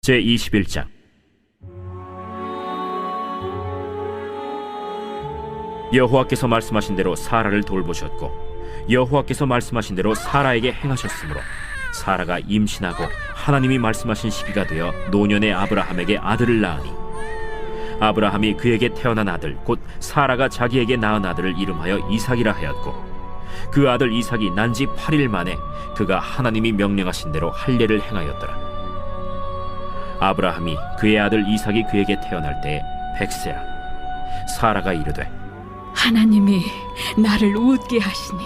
제21장. 여호와께서 말씀하신 대로 사라를 돌보셨고 여호와께서 말씀하신 대로 사라에게 행하셨으므로 사라가 임신하고 하나님이 말씀하신 시기가 되어 노년의 아브라함에게 아들을 낳으니 아브라함이 그에게 태어난 아들 곧 사라가 자기에게 낳은 아들을 이름하여 이삭이라 하였고 그 아들 이삭이 난 지 8일 만에 그가 하나님이 명령하신 대로 할례를 행하였더라. 아브라함이 그의 아들 이삭이 그에게 태어날 때에 100세라. 사라가 이르되 하나님이 나를 웃게 하시니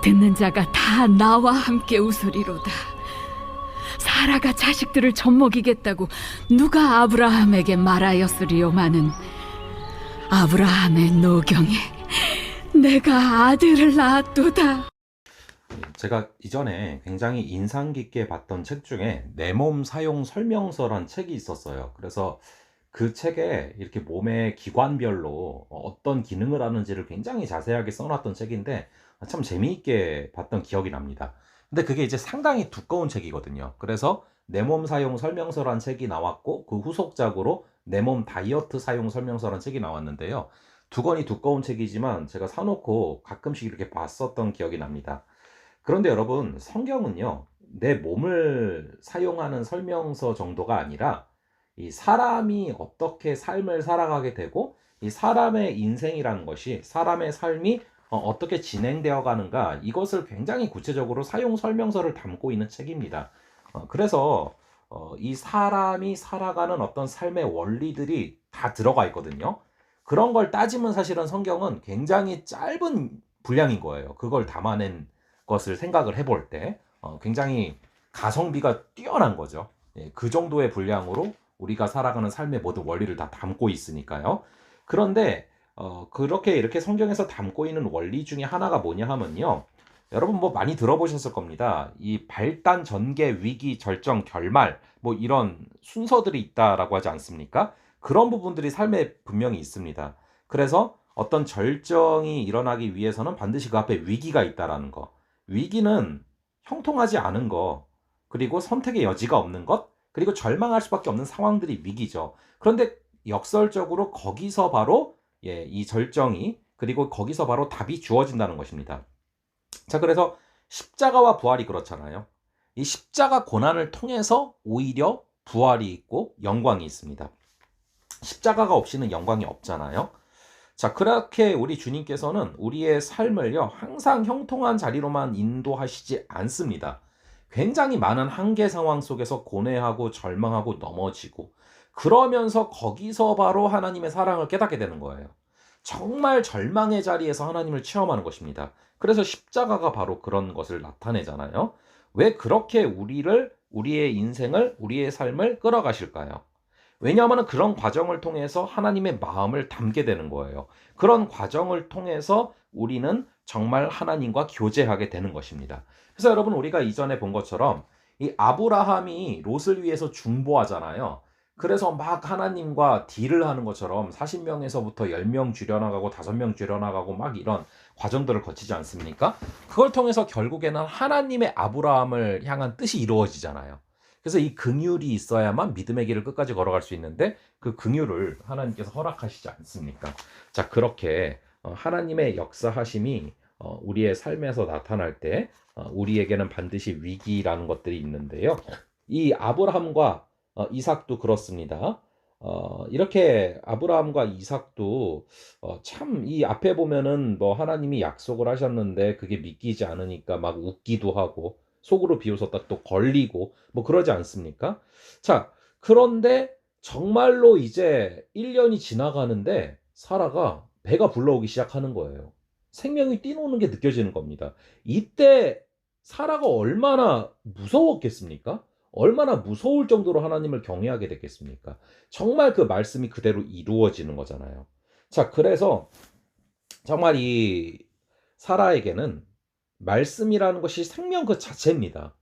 듣는 자가 다 나와 함께 웃으리로다. 사라가 자식들을 젖먹이겠다고 누가 아브라함에게 말하였으리요마는 아브라함의 노경에 내가 아들을 낳았도다. 제가 이전에 굉장히 인상 깊게 봤던 책 중에 내 몸 사용 설명서란 책이 있었어요. 그래서 그 책에 이렇게 몸의 기관별로 어떤 기능을 하는지를 굉장히 자세하게 써놨던 책인데 참 재미있게 봤던 기억이 납니다. 근데 그게 이제 상당히 두꺼운 책이거든요. 그래서 내 몸 사용 설명서란 책이 나왔고 그 후속작으로 내 몸 다이어트 사용 설명서란 책이 나왔는데요. 두 권이 두꺼운 책이지만 제가 사놓고 가끔씩 이렇게 봤었던 기억이 납니다. 그런데 여러분, 성경은요, 내 몸을 사용하는 설명서 정도가 아니라 이 사람이 어떻게 삶을 살아가게 되고 이 사람의 인생이라는 것이 사람의 삶이 어떻게 진행되어 가는가, 이것을 굉장히 구체적으로 사용 설명서를 담고 있는 책입니다. 그래서 이 사람이 살아가는 어떤 삶의 원리들이 다 들어가 있거든요. 그런 걸 따지면 사실은 성경은 굉장히 짧은 분량인 거예요. 그걸 담아낸 것을 생각을 해볼 때 굉장히 가성비가 뛰어난 거죠. 예, 그 정도의 분량으로 우리가 살아가는 삶의 모든 원리를 다 담고 있으니까요. 그런데 그렇게 이렇게 성경에서 담고 있는 원리 중에 하나가 뭐냐 하면요, 여러분 뭐 많이 들어보셨을 겁니다. 이 발단, 전개, 위기, 절정, 결말, 뭐 이런 순서들이 있다라고 하지 않습니까? 그런 부분들이 삶에 분명히 있습니다. 그래서 어떤 절정이 일어나기 위해서는 반드시 그 앞에 위기가 있다라는 거. 위기는 형통하지 않은 거, 그리고 선택의 여지가 없는 것, 그리고 절망할 수밖에 없는 상황들이 위기죠. 그런데 역설적으로 거기서 바로 이 절정이, 그리고 거기서 바로 답이 주어진다는 것입니다. 자, 그래서 십자가와 부활이 그렇잖아요. 이 십자가 고난을 통해서 오히려 부활이 있고 영광이 있습니다. 십자가가 없이는 영광이 없잖아요. 자, 그렇게 우리 주님께서는 우리의 삶을요, 항상 형통한 자리로만 인도하시지 않습니다. 굉장히 많은 한계 상황 속에서 고뇌하고 절망하고 넘어지고, 그러면서 거기서 바로 하나님의 사랑을 깨닫게 되는 거예요. 정말 절망의 자리에서 하나님을 체험하는 것입니다. 그래서 십자가가 바로 그런 것을 나타내잖아요. 왜 그렇게 우리의 인생을, 우리의 삶을 끌어가실까요? 왜냐하면 그런 과정을 통해서 하나님의 마음을 담게 되는 거예요. 그런 과정을 통해서 우리는 정말 하나님과 교제하게 되는 것입니다. 그래서 여러분, 우리가 이전에 본 것처럼 이 아브라함이 롯을 위해서 중보하잖아요. 그래서 막 하나님과 딜을 하는 것처럼 40명에서부터 10명 줄여나가고 5명 줄여나가고 막 이런 과정들을 거치지 않습니까? 그걸 통해서 결국에는 하나님의 아브라함을 향한 뜻이 이루어지잖아요. 그래서 이 긍휼이 있어야만 믿음의 길을 끝까지 걸어갈 수 있는데 그 긍휼을 하나님께서 허락하시지 않습니까? 자, 그렇게 하나님의 역사하심이 우리의 삶에서 나타날 때 우리에게는 반드시 위기라는 것들이 있는데요. 이 아브라함과 이삭도 그렇습니다. 이렇게 아브라함과 이삭도 참 이 앞에 보면은 뭐 하나님이 약속을 하셨는데 그게 믿기지 않으니까 막 웃기도 하고 속으로 비웃었다 또 걸리고 뭐 그러지 않습니까? 자, 그런데 정말로 이제 1년이 지나가는데 사라가 배가 불러오기 시작하는 거예요. 생명이 뛰노는 게 느껴지는 겁니다. 이때 사라가 얼마나 무서웠겠습니까? 얼마나 무서울 정도로 하나님을 경외하게 됐겠습니까? 정말 그 말씀이 그대로 이루어지는 거잖아요. 자, 그래서 정말 이 사라에게는 말씀이라는 것이 생명 그 자체입니다.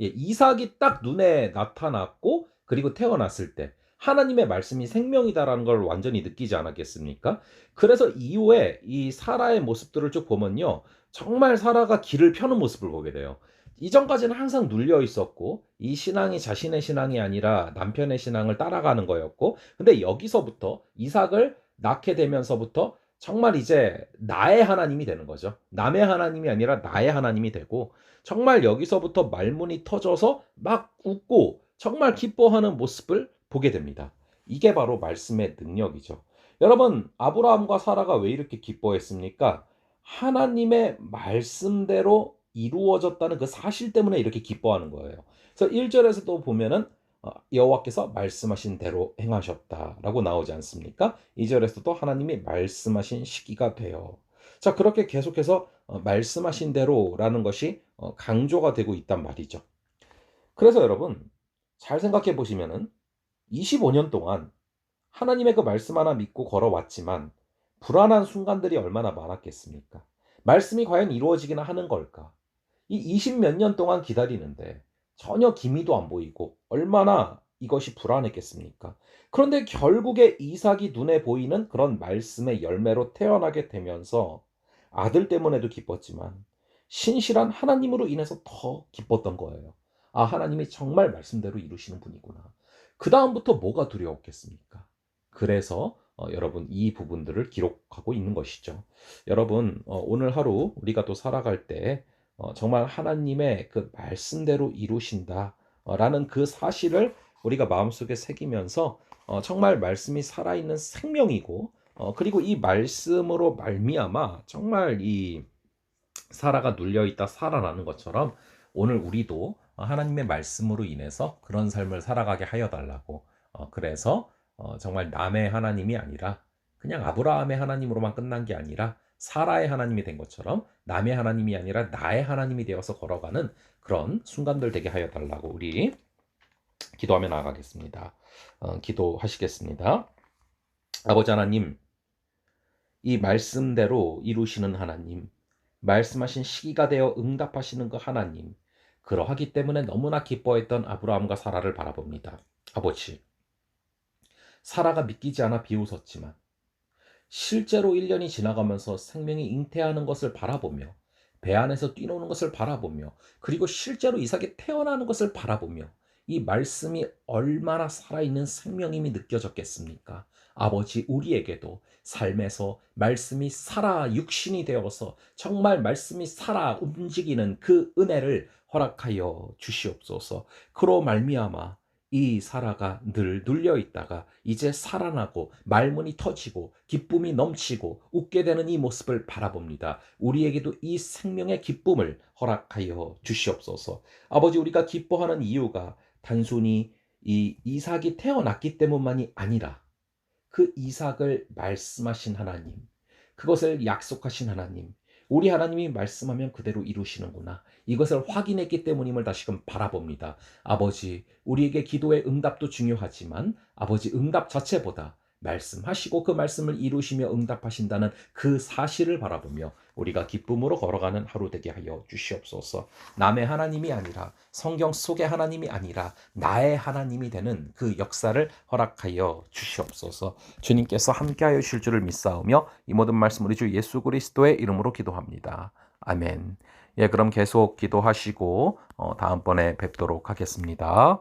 예, 이삭이 딱 눈에 나타났고 그리고 태어났을 때 하나님의 말씀이 생명이다라는 걸 완전히 느끼지 않았겠습니까? 그래서 이후에 이 사라의 모습들을 쭉 보면요, 정말 사라가 길을 펴는 모습을 보게 돼요. 이전까지는 항상 눌려 있었고 이 신앙이 자신의 신앙이 아니라 남편의 신앙을 따라가는 거였고, 근데 여기서부터 이삭을 낳게 되면서부터 정말 이제 나의 하나님이 되는 거죠. 남의 하나님이 아니라 나의 하나님이 되고, 정말 여기서부터 말문이 터져서 막 웃고 정말 기뻐하는 모습을 보게 됩니다. 이게 바로 말씀의 능력이죠. 여러분, 아브라함과 사라가 왜 이렇게 기뻐했습니까? 하나님의 말씀대로 이루어졌다는 그 사실 때문에 이렇게 기뻐하는 거예요. 그래서 1절에서도 보면은 여호와께서 말씀하신 대로 행하셨다라고 나오지 않습니까? 2절에서도 하나님이 말씀하신 시기가 되어. 자, 그렇게 계속해서 말씀하신 대로라는 것이 강조가 되고 있단 말이죠. 그래서 여러분, 잘 생각해 보시면은 25년 동안 하나님의 그 말씀 하나 믿고 걸어왔지만 불안한 순간들이 얼마나 많았겠습니까? 말씀이 과연 이루어지기나 하는 걸까? 이 20 몇 년 동안 기다리는데 전혀 기미도 안 보이고 얼마나 이것이 불안했겠습니까? 그런데 결국에 이삭이 눈에 보이는 그런 말씀의 열매로 태어나게 되면서 아들 때문에도 기뻤지만 신실한 하나님으로 인해서 더 기뻤던 거예요. 아, 하나님이 정말 말씀대로 이루시는 분이구나. 그 다음부터 뭐가 두려웠겠습니까? 그래서 여러분, 이 부분들을 기록하고 있는 것이죠. 여러분, 오늘 하루 우리가 또 살아갈 때 정말 하나님의 그 말씀대로 이루신다라는 그 사실을 우리가 마음속에 새기면서 정말 말씀이 살아있는 생명이고, 그리고 이 말씀으로 말미암아 정말 이 사라가 눌려있다 살아나는 것처럼 오늘 우리도 하나님의 말씀으로 인해서 그런 삶을 살아가게 하여 달라고, 그래서 정말 남의 하나님이 아니라 그냥 아브라함의 하나님으로만 끝난 게 아니라 사라의 하나님이 된 것처럼 남의 하나님이 아니라 나의 하나님이 되어서 걸어가는 그런 순간들 되게 하여 달라고 우리 기도하며 나아가겠습니다. 기도하시겠습니다. 아버지 하나님, 이 말씀대로 이루시는 하나님, 말씀하신 시기가 되어 응답하시는 그 하나님, 그러하기 때문에 너무나 기뻐했던 아브라함과 사라를 바라봅니다. 아버지, 사라가 믿기지 않아 비웃었지만 실제로 1년이 지나가면서 생명이 잉태하는 것을 바라보며 배 안에서 뛰노는 것을 바라보며 그리고 실제로 이삭이 태어나는 것을 바라보며 이 말씀이 얼마나 살아있는 생명임이 느껴졌겠습니까? 아버지, 우리에게도 삶에서 말씀이 살아 육신이 되어서 정말 말씀이 살아 움직이는 그 은혜를 허락하여 주시옵소서. 그로 말미암아 이 사라가 늘 눌려 있다가 이제 살아나고 말문이 터지고 기쁨이 넘치고 웃게 되는 이 모습을 바라봅니다. 우리에게도 이 생명의 기쁨을 허락하여 주시옵소서. 아버지, 우리가 기뻐하는 이유가 단순히 이 이삭이 태어났기 때문만이 아니라 그 이삭을 말씀하신 하나님, 그것을 약속하신 하나님, 우리 하나님이 말씀하면 그대로 이루시는구나, 이것을 확인했기 때문임을 다시금 바라봅니다. 아버지, 우리에게 기도의 응답도 중요하지만 아버지, 응답 자체보다 말씀하시고 그 말씀을 이루시며 응답하신다는 그 사실을 바라보며 우리가 기쁨으로 걸어가는 하루 되게 하여 주시옵소서. 남의 하나님이 아니라, 성경 속의 하나님이 아니라 나의 하나님이 되는 그 역사를 허락하여 주시옵소서. 주님께서 함께하여 주실 줄을 믿사오며 이 모든 말씀 우리 주 예수 그리스도의 이름으로 기도합니다. 아멘. 예, 그럼 계속 기도하시고 다음번에 뵙도록 하겠습니다.